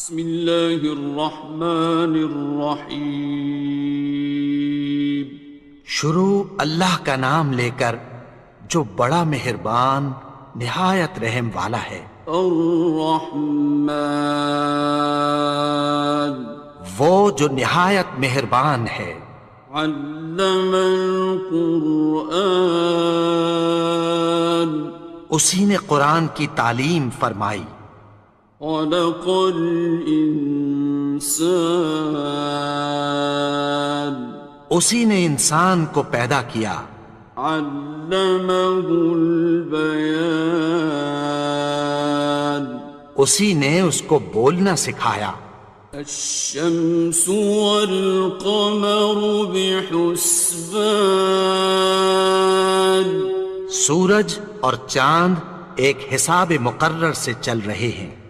بسم اللہ الرحمن الرحیم۔ شروع اللہ کا نام لے کر جو بڑا مہربان نہایت رحم والا ہے۔ الرحمن، وہ جو نہایت مہربان ہے۔ علم القرآن، اسی نے قرآن کی تعلیم فرمائی۔ خلق الانسان، اسی نے انسان کو پیدا کیا۔ علمہ البیان، اسی نے اس کو بولنا سکھایا۔ الشمس والقمر بحسبان، سورج اور چاند ایک حساب مقرر سے چل رہے ہیں۔